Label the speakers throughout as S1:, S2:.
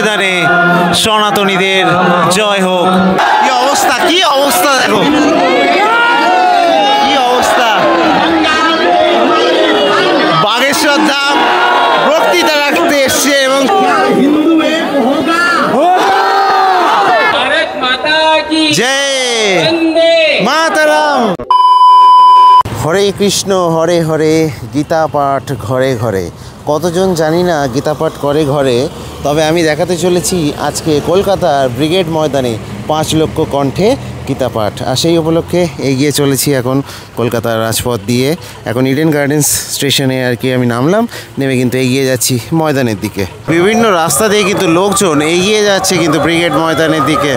S1: ময়দানে সনাতনীদের জয় হোক। কি অবস্থা, কি অবস্থা, দেখো কি অবস্থা। বাগেশ্বর ধাম বক্তৃতা রাখতে এসছে এবং জয় মাতারাম। হরে কৃষ্ণ হরে হরে, গীতা পাঠ ঘরে ঘরে। কতজন জানি না গীতা পাঠ করে ঘরে, তবে আমি দেখাতে চলেছি আজকে কলকাতার ব্রিগেড ময়দানে 5 লক্ষ কণ্ঠে গীতা পাঠ। আর সেই উপলক্ষে এগিয়ে চলেছি এখন কলকাতার রাজপথ দিয়ে। এখন ইডেন গার্ডেন্স স্টেশনে আর কি আমি নামলাম, নেমে কিন্তু এগিয়ে যাচ্ছি ময়দানের দিকে। বিভিন্ন রাস্তা দিয়ে কিন্তু লোকজন এগিয়ে যাচ্ছে কিন্তু ব্রিগেড ময়দানের দিকে।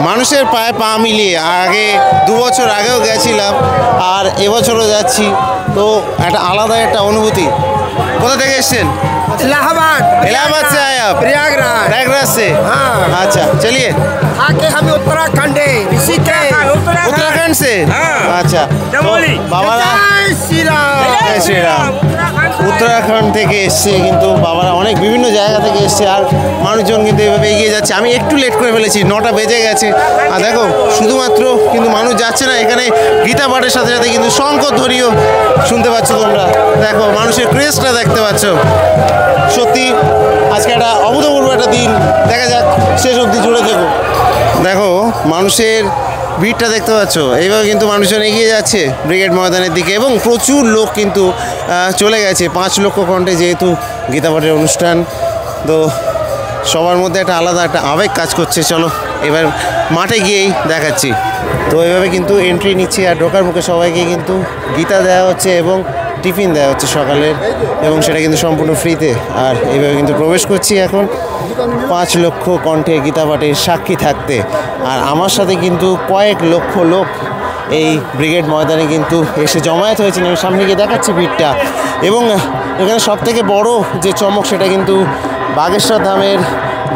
S1: মানুষের পায়ে পা মিলিয়ে আগে 2 বছর আগেও গেছিলাম আর এবছরও যাচ্ছি, তো একটা আলাদা একটা অনুভূতি। কোথা থেকে এসছেন?
S2: इलाहाबाद।
S1: इलाहाबाद से आए आप?
S2: प्रयागराज।
S1: प्रयागराज से?
S2: हाँ।
S1: अच्छा चलिए।
S2: आके हम उत्तराखंड ऋषिकेश।
S1: उत्तराखंड से?
S2: हाँ।
S1: अच्छा तो বাবারা
S2: जय श्री राम।
S1: জয় শ্রীরাম। উত্তরাখণ্ড থেকে এসছে কিন্তু বাবারা, অনেক বিভিন্ন জায়গা থেকে এসছে আর মানুষজন কিন্তু এভাবে এগিয়ে যাচ্ছে। আমি একটু লেট করে ফেলেছি, 9টা বেজে গেছে। আর দেখো শুধুমাত্র কিন্তু মানুষ যাচ্ছে না, এখানে গীতা পাঠের সাথে সাথে কিন্তু শঙ্খধ্বনিও শুনতে পাচ্ছ তোমরা। দেখো মানুষের ক্রেজটা দেখতে পাচ্ছ। সত্যি আজকে একটা অভূতপূর্ব একটা দিন, দেখা যাক শেষ অবধি জুড়ে দেবো। দেখো মানুষের ভিড়টা দেখতে পাচ্ছ, এইভাবে কিন্তু মানুষজন এগিয়ে যাচ্ছে ব্রিগেড ময়দানের দিকে এবং প্রচুর লোক কিন্তু চলে গেছে। 5 লক্ষ কণ্ঠে যেহেতু গীতা পাঠের অনুষ্ঠান, তো সবার মধ্যে একটা আলাদা একটা আবেগ কাজ করছে। চলো এবার মাঠে গিয়েই দেখাচ্ছি। তো এইভাবে কিন্তু এন্ট্রি নিচ্ছে আর ঢোকার মুখে সবাইকে কিন্তু গীতা দেওয়া হচ্ছে এবং টিফিন দেওয়া হচ্ছে সকালের, এবং সেটা কিন্তু সম্পূর্ণ ফ্রিতে। আর এইভাবে কিন্তু প্রবেশ করছি এখন 5 লক্ষ কণ্ঠে গীতা পাঠের সাক্ষী থাকতে। আর আমার সাথে কিন্তু কয়েক লক্ষ লোক এই ব্রিগেড ময়দানে কিন্তু এসে জমায়েত হয়েছেন। আমি সামনে গিয়ে দেখাচ্ছি ভিড়টা। এবং এখানে সবথেকে বড় যে চমক, সেটা কিন্তু বাগেশ্বর ধামের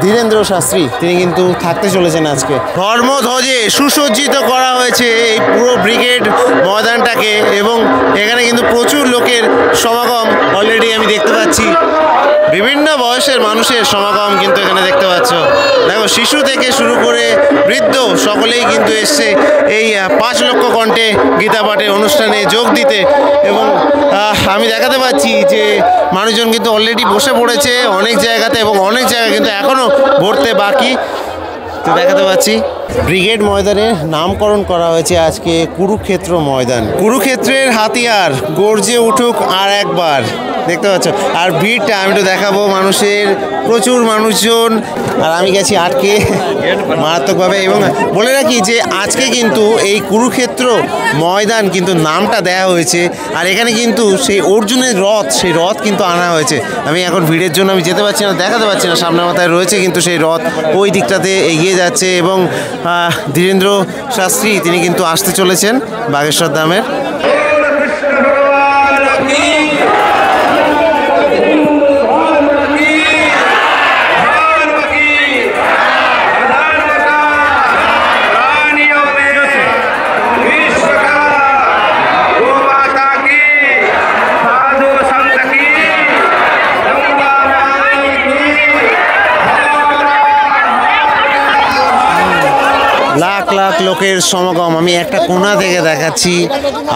S1: ধীরেন্দ্র শাস্ত্রী, তিনি কিন্তু থাকতে চলেছেন আজকে। ধর্মধ্বজে সুসজ্জিত করা হয়েছে এই পুরো ব্রিগেড ময়দানটাকে এবং এখানে কিন্তু প্রচুর লোকের সমাগম অলরেডি আমি দেখতে পাচ্ছি। বিভিন্ন বয়সের মানুষের সমাগম কিন্তু এখানে দেখতে পাচ্ছ। দেখো শিশু থেকে শুরু করে বৃদ্ধ সকলেই কিন্তু এসছে এই 5 লক্ষ কণ্ঠে গীতা পাঠের অনুষ্ঠানে যোগ দিতে। এবং আমি দেখাতে পাচ্ছি যে মানুষজন কিন্তু অলরেডি বসে পড়েছে অনেক জায়গাতে, এবং অনেক জায়গা কিন্তু এখনও ভরতে বাকি। তো দেখাতে পাচ্ছি ব্রিগেড ময়দানের নামকরণ করা হয়েছে আজকে কুরুক্ষেত্র ময়দান। কুরুক্ষেত্রের হাতিয়ার গর্জে উঠুক আর একবার, দেখতে পাচ্ছ। আর ভিড়টা আমি তো দেখাবো, মানুষের প্রচুর মানুষজন। আর আমি গেছি আটকে মারাত্মকভাবে। এবং বলে রাখি যে আজকে কিন্তু এই কুরুক্ষেত্র ময়দান কিন্তু নামটা দেওয়া হয়েছে। আর এখানে কিন্তু সেই অর্জুনের রথ, সেই রথ কিন্তু আনা হয়েছে। আমি এখন ভিড়ের জন্য আমি যেতে পারছি না, দেখাতে পারছি না। সামনের মাথায় রয়েছে কিন্তু সেই রথ, ওই দিকটাতে এগিয়ে যাচ্ছে। এবং ধীরেন্দ্র শাস্ত্রী তিনি কিন্তু আসতে চলেছেন বাগেশ্বর ধামের। লাখ লাখ লোকের সমাগম। আমি একটা কোণা থেকে দেখাচ্ছি।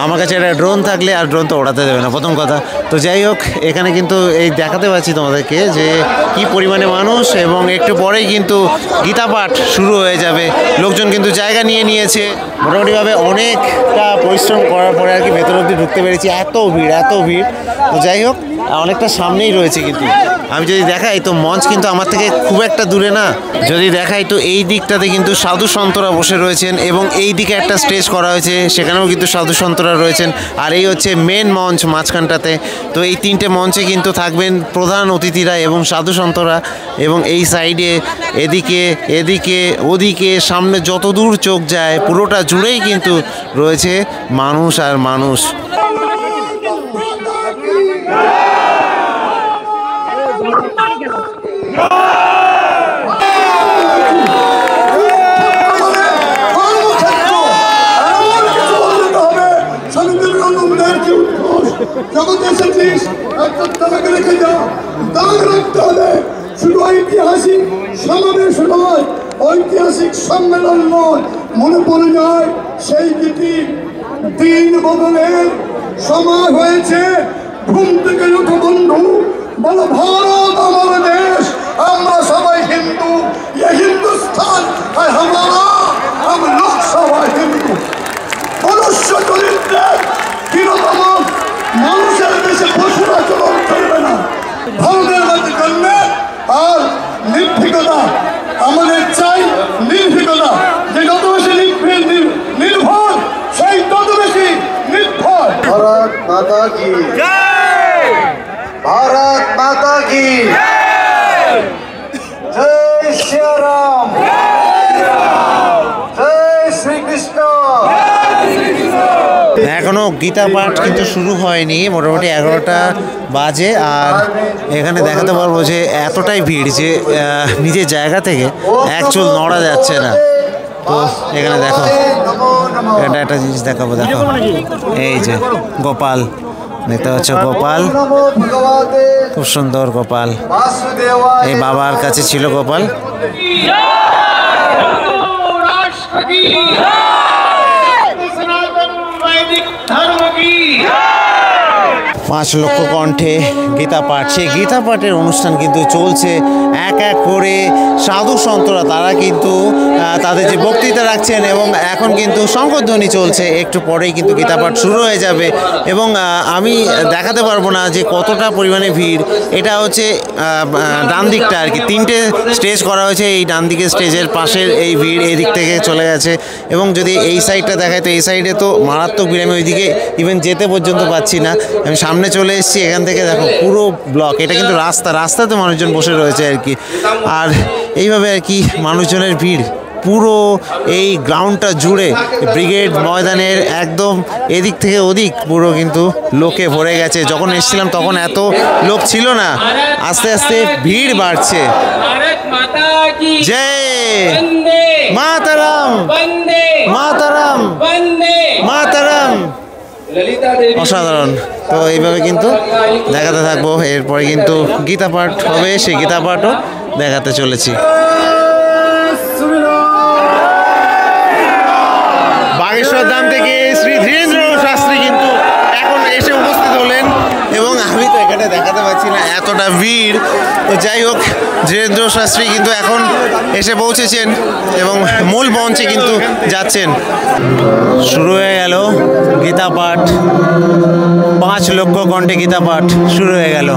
S1: আমার কাছে একটা ড্রোন থাকলে, আর ড্রোন তো ওড়াতে দেবে না প্রথম কথা। তো যাই হোক, এখানে কিন্তু এই দেখাতে পাচ্ছি তোমাদেরকে যে কি পরিমাণে মানুষ, এবং একটু পরেই কিন্তু গীতা পাঠ শুরু হয়ে যাবে। লোকজন কিন্তু জায়গা নিয়ে নিয়েছে মোটামুটিভাবে। অনেকটা পরিশ্রম করার পরে আর কি ভেতর অবধি ঢুকতে পেরেছি। এত ভিড়, এত ভিড়। তো যাই হোক, অনেকটা সামনেই রয়েছে। কিন্তু আমি যদি দেখাই তো মঞ্চ কিন্তু আমার থেকে খুব একটা দূরে না। যদি দেখাই তো এই দিকটাতে কিন্তু সাধু সন্তরা বসে রয়েছেন, এবং এই দিকে একটা স্টেজ করা হয়েছে, সেখানেও কিন্তু সাধু সন্তরা রয়েছেন। আর এই হচ্ছে মেন মঞ্চ মাঝখানটাতে। তো এই 3টে মঞ্চে কিন্তু থাকবেন প্রধান অতিথিরা এবং সাধু সন্তরা। এবং এই সাইডে এদিকে এদিকে ওদিকে সামনে যত দূর চোখ যায় পুরোটা জুড়েই কিন্তু রয়েছে মানুষ আর মানুষ।
S3: জগতে এসেছিস একটা তালাকে রেখে যা, দাগ রাখতে হলে শুধু ঐতিহাসিক সমাবেশ নয়, ঐতিহাসিক সম্মেলন নয়, মনে পড়ে যায় সেই গীতি, দিন বদলের সময় হয়েছে, ঘুম থেকে উঠো বন্ধু, বলো ভারত আমার দেশ, আমরা সবাই হিন্দু, ये हिंदुस्तान है हमारा, हम लोग সবাই হিন্দু। মনুষ্য চরিত্রে চিরতম মানুষের দেশে পশুর আচরণ চলবে না। ভারতের মধ্যে জন্মে আর নির্ভীকতা, আমাদের চাই নির্ভীকতা, যে যত বেশি নির্ভর সেই তত বেশি নির্ভর। ভারত মাতা কি জয়, ভারত মাতা কি জয়, শ্রীরাম জয়, শ্রীকৃষ্ণ।
S1: এখনো গীতা পাঠ কিন্তু শুরু হয়নি, মোটামুটি 11টা বাজে। আর এখানে দেখাতে পারবো যে এতটাই ভিড় যে নিজের জায়গা থেকে অ্যাকচুয়াল নড়া যাচ্ছে না। তো এখানে দেখো, এটা একটা জিনিস দেখাবো, দেখো এই যে গোপাল দেখতে পাচ্ছ, গোপাল খুব সুন্দর গোপাল, এই বাবার কাছে ছিল গোপাল। 5 লক্ষ কণ্ঠে গীতা পাঠ, সেই গীতা পাঠের অনুষ্ঠান কিন্তু চলছে। এক এক করে সাধু সন্তরা তারা কিন্তু তাদের যে বক্তৃতা রাখছেন, এবং এখন কিন্তু শঙ্খধ্বনি চলছে, একটু পরেই কিন্তু গীতা পাঠ শুরু হয়ে যাবে। এবং আমি দেখাতে পারবো না যে কতটা পরিমাণে ভিড়। এটা হচ্ছে ডান দিকটা আর কি, 3টে স্টেজ করা হয়েছে, এই ডান দিকের স্টেজের পাশের এই ভিড় এদিক থেকে চলে গেছে। এবং যদি এই সাইডটা দেখায় তো এই সাইডে তো মারাত্মক ভিড়, আমি ওইদিকে ইভেন যেতে পর্যন্ত পাচ্ছি না। আমি সামনে চলে এসেছি, এখান থেকে দেখো পুরো ব্লক, এটা কিন্তু রাস্তাতে মানুষজন বসে রয়েছে আর কি। আর এইভাবে আর কি মানুষজনের ভিড় পুরো এই গ্রাউন্ডটা জুড়ে, ব্রিগেড ময়দানের একদম এদিক থেকে ওদিক পুরো কিন্তু লোকে ভরে গেছে। যখন এসেছিলাম তখন এত লোক ছিল না, আস্তে আস্তে ভিড় বাড়ছে। জয় মাতারাম, মাতারাম, মাতারাম, অসাধারণ। তো এইভাবে কিন্তু দেখাতে থাকবো, এরপরে কিন্তু গীতা পাঠ হবে, সেই গীতা পাঠও দেখাতে চলেছি। বাগেশ্বর ধাম থেকে শ্রী ধীরেন্দ্র শাস্ত্রী কিন্তু এখন এসে উপস্থিত হলেন, এবং আমি তো এখানে দেখাতে পাচ্ছি না, এতটা ভিড়। তো যাই হোক, ধীরেন্দ্র শাস্ত্রী কিন্তু এখন এসে পৌঁছেছেন এবং মূল মঞ্চে কিন্তু যাচ্ছেন। শুরু হয়ে গেল গীতা পাঠ, 5 লক্ষ কণ্ঠে গীতা পাঠ শুরু হয়ে গেল।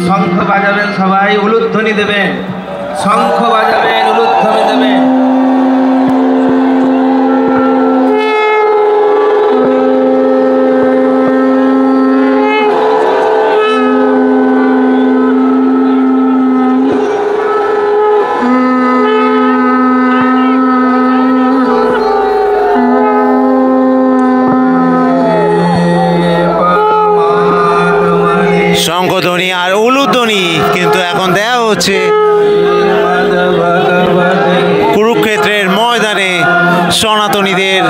S4: শঙ্খ বাজাবেন, সবাই উলুধ্বনি দেবেন, শঙ্খ বাজাবেন, উলুধ্বনি দেবেন।
S1: শঙ্খধ্বনি আর উলুধ্বনি কিন্তু এখন দেওয়া হচ্ছে কুরুক্ষেত্রের ময়দানে। সনাতনীদের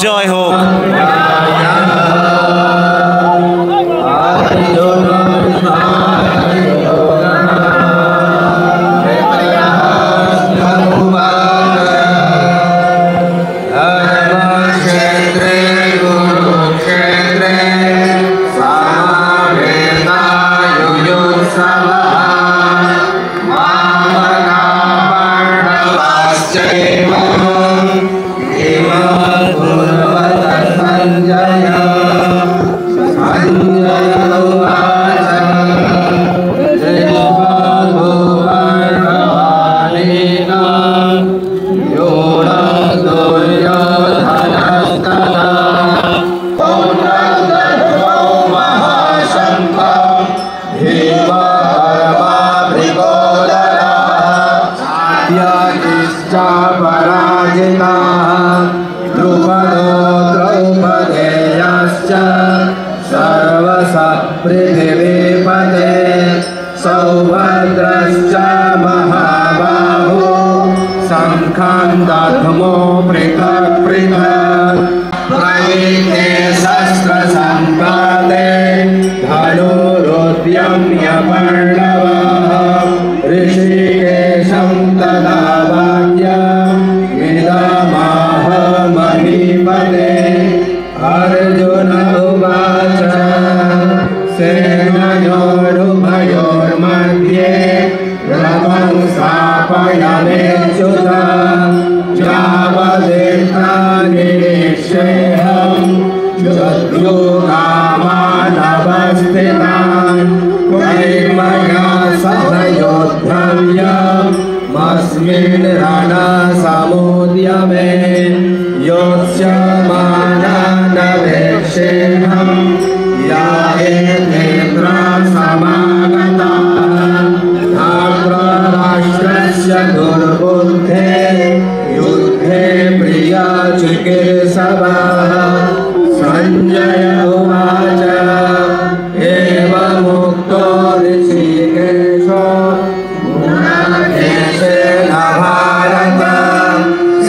S1: জয় হোক।
S5: पृथिवीपते सौभद्रश्च महाबाहो शङ्खं दध्मो पृथक् पृथक् प्रवीते शस्त्रसम्पादे धनुरुद्यम्य पर्णवः ऋषिकेशं तदा वाक्यमिदमाह महीपते अर्जुन उवाच सेनयोरुभयोर्मध्ये रथं स्थापयामेच्युत यावदेता निरीक्षेऽहं युद्धकामानवस्थितान् कैर्मया सह योद्धव्यमस्मिन् रणसमुद्यमे योत्स्यमानानवेक्षेऽहं या एतेऽत्र समागताः राष्ट्रस्य दुर्बुद्धे युद्धे प्रिया चिकीर्षवः संजय उवाच एवमुक्तो ऋषिकेशो गुणाकेशेन भारत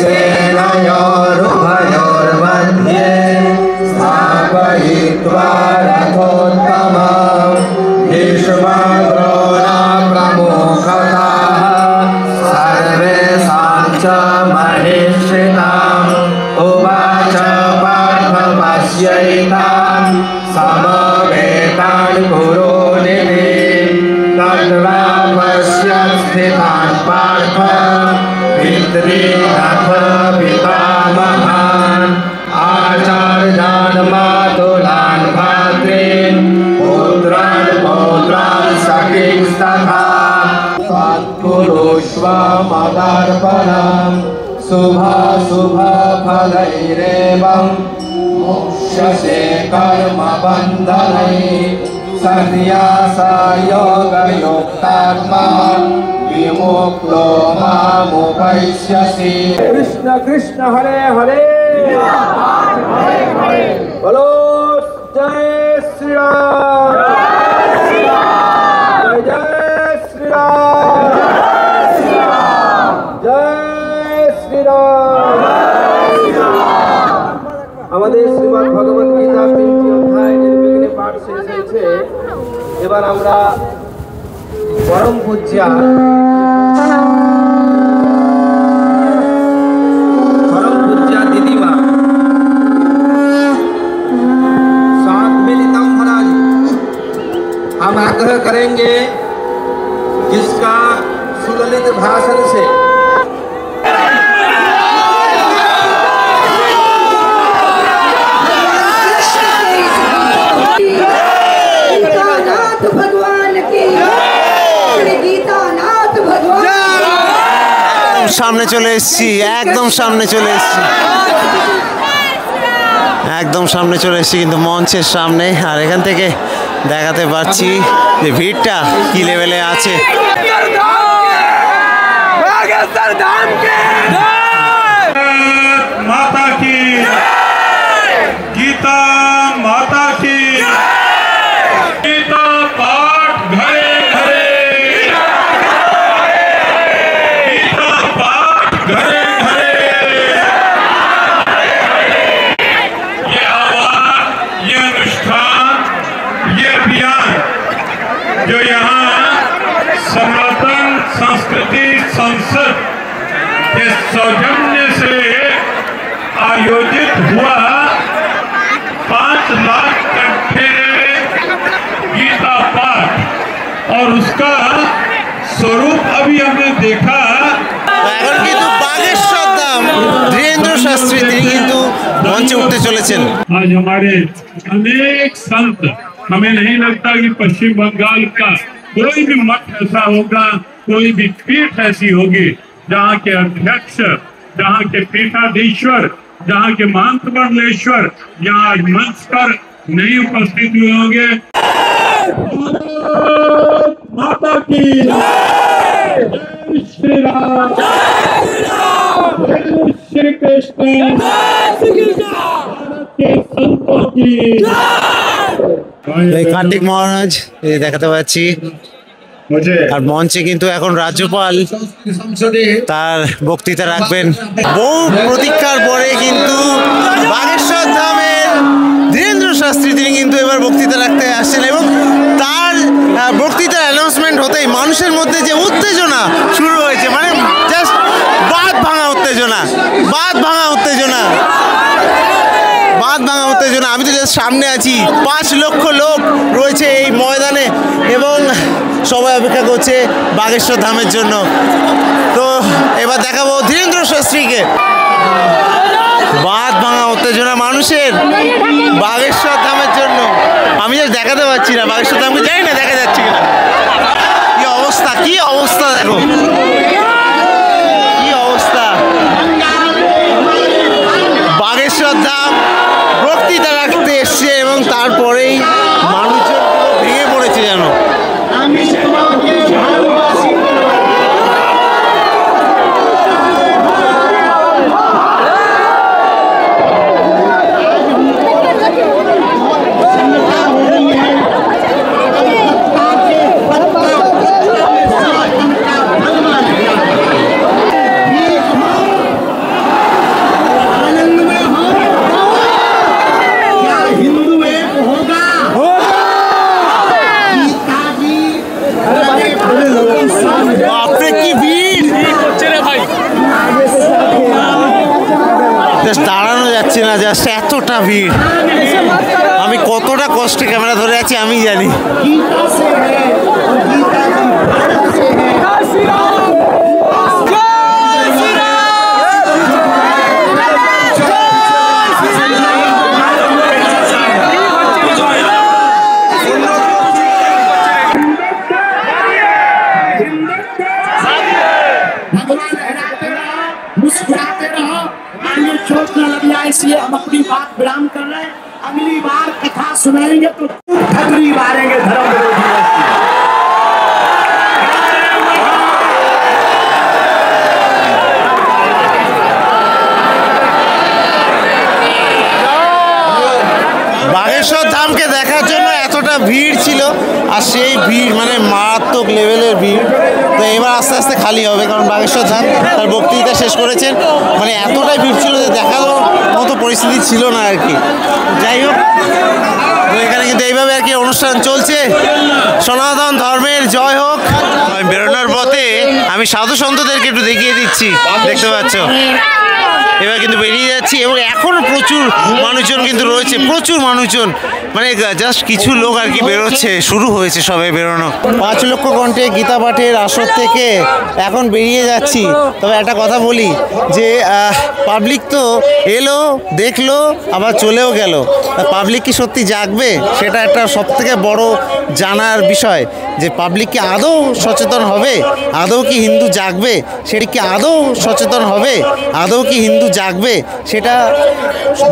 S5: सेनयोरुभयोर्मध्ये स्थापयित्वा रथोत्तमं भीष्मद्रोणप्रमुखताः सर्वेषां च महिषिताम् उवाच पार्थ पश्यैतान् समवेतान् कुरुनिधिं तद्वा पश्य स्थितान् पार्थ पितॄनथ पितामहान् आचार्यान् मातुलान् भ्रातॄन् पुत्रान् पौत्रान् सखींस्तथा तत्कुरुष्व मदर्पणम् शुभाशुभफलैरेवं मोक्ष्यसे कर्मबन्धनैः सन्न्यासयोगयुक्तात्मा विमुक्तो मामुपैष्यसि। कृष्ण कृष्ण हरे हरे बोलो जय श्री राम जय जय श्री राम जय श्री राम। আমাদের শ্রীমদ্ ভগবত গীতা 3টি অধ্যায় নির্বিঘ্নে পাঠ শেষ হয়েছে। এবার আমরা পরম পূজ্যা दिदीमा स्वामी लीतम महाराज हम आग्रह करेंगे जिसका सुललित भाषण से
S1: সামনে চলে এসেছি, একদম সামনে চলে এসেছি, একদম সামনে চলে এসেছি কিন্তু মঞ্চের সামনে। আর এখান থেকে দেখাতে পারছি যে ভিড়টা কি লেভেলে আছে।
S6: माता की गीता माता की गीता पाठ संसद के सौजन्य से आयोजित हुआ 5 लाख कंठे गीता पाठ और उसका स्वरूप अभी हमने देखा।
S1: এখন কিন্তু বাগেশ্বর ধাম ধীরেন্দ্র শাস্ত্রী তিনি কিন্তু মঞ্চে উঠতে চলেছেন।
S6: आज हमारे अनेक संत, हमें नहीं लगता कि पश्चिम बंगाल का कोई भी मठ ऐसा होगा, कोई भी पीठ ऐसी होगी जहाँ के अध्यक्ष, जहाँ के पीठाधीश्वर, जहाँ के महंत मंडलेश्वर यहाँ मंच पर नहीं उपस्थित हुए होंगे। माता की जय श्री राम, जय श्री कृष्ण, के संतों की
S1: এই কার্তিক মহারাজ এই দেখাতে পাচ্ছি। আর মঞ্চে কিন্তু এখন রাজ্যপাল তার বক্তৃতা রাখবেন। বহু প্রতীক্ষার পরে কিন্তু বাগেশ্বর ধামের ধীরেন্দ্র শাস্ত্রী তিনি কিন্তু এবার বক্তৃতা রাখতে আসছেন এবং তার বক্তৃতার অ্যানাউন্সমেন্ট হতেই মানুষের মধ্যে যে উত্তেজনা শুরু হয়েছে, মানে জাস্ট বাঁধ ভাঙা উত্তেজনা, বাঁধ ভাঙা উত্তেজনা, বাঁধ ভাঙা উত্তেজনা। আমি তো জাস্ট সামনে আছি, 5 লক্ষ লোক রয়েছে এই ময়দানে এবং সবাই অপেক্ষা করছে বাগেশ্বর ধামের জন্য। তো এবার দেখাবো ধীরেন্দ্র শাস্ত্রীকে। বাঁধ ভাঙা উত্তেজনা মানুষের বাগেশ্বর ধামের জন্য। আমি জাস্ট দেখাতে পারছি না বাগেশ্বর ধামকে, জানি না দেখা যাচ্ছে কিনা। কি অবস্থা, কি অবস্থা, দেখো কি অবস্থা। বাগেশ্বর ধাম বক্তৃতা রাখতে এসছে এবং তারপরেই মানুষজন ভেঙে পড়েছে যেন। দাঁড়ানো যাচ্ছে না, জাস্ট এতটা ভিড়। আমি কতটা কষ্টে ক্যামেরা ধরে আছি আমি জানি।
S7: मुस्कुराते रहो, आगे चोट न लग जाए, इसलिए हम अपनी बात विराम कर रहे हैं। अगली बार कथा सुनाएंगे तो ठगरी मारेंगे धर्म विरोधी।
S1: বাগেশ্বর ধামকে দেখার জন্য এতটা ভিড় ছিল, আর সেই ভিড় মানে মারাত্মক লেভেলের ভিড়। তো এবার আস্তে আস্তে খালি হবে, কারণ বাগেশ্বর ধাম তার বক্তৃতা শেষ করেছেন। মানে এতটাই ভিড় ছিল যে দেখার মতো পরিস্থিতি ছিল না আর কি। যাই হোক, তো এখানে কিন্তু এইভাবে আর কি অনুষ্ঠান চলছে। সনাতন ধর্মের জয় হোক। আমি বেরোনোর পথে আমি সাধু সন্তদেরকে একটু দেখিয়ে দিচ্ছি, দেখতে পাচ্ছ। এবার কিন্তু বেরিয়ে যাচ্ছি এবং এখনও প্রচুর মানুষজন কিন্তু রয়েছে, প্রচুর মানুষজন। মানে জাস্ট কিছু লোক আর কি বেরোচ্ছে, শুরু হয়েছে সবাই বেরোনো। 5 লক্ষ কণ্ঠে গীতা পাঠের আসর থেকে এখন বেরিয়ে যাচ্ছি। তবে একটা কথা বলি যে পাবলিক তো এলো, দেখলো, আবার চলেও গেল। পাবলিক কি সত্যি জাগবে, সেটা একটা সবথেকে বড় জানার বিষয়, যে পাবলিক কি আদৌ সচেতন হবে, আদৌ কি হিন্দু জাগবে, সেটা কি আদৌ সচেতন হবে, আদৌ কি হিন্দু জাগবে, সেটা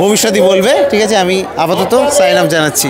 S1: ভবিষ্যৎই বলবে। ঠিক আছে, আমি আপাতত সাইন আপ জানাচ্ছি।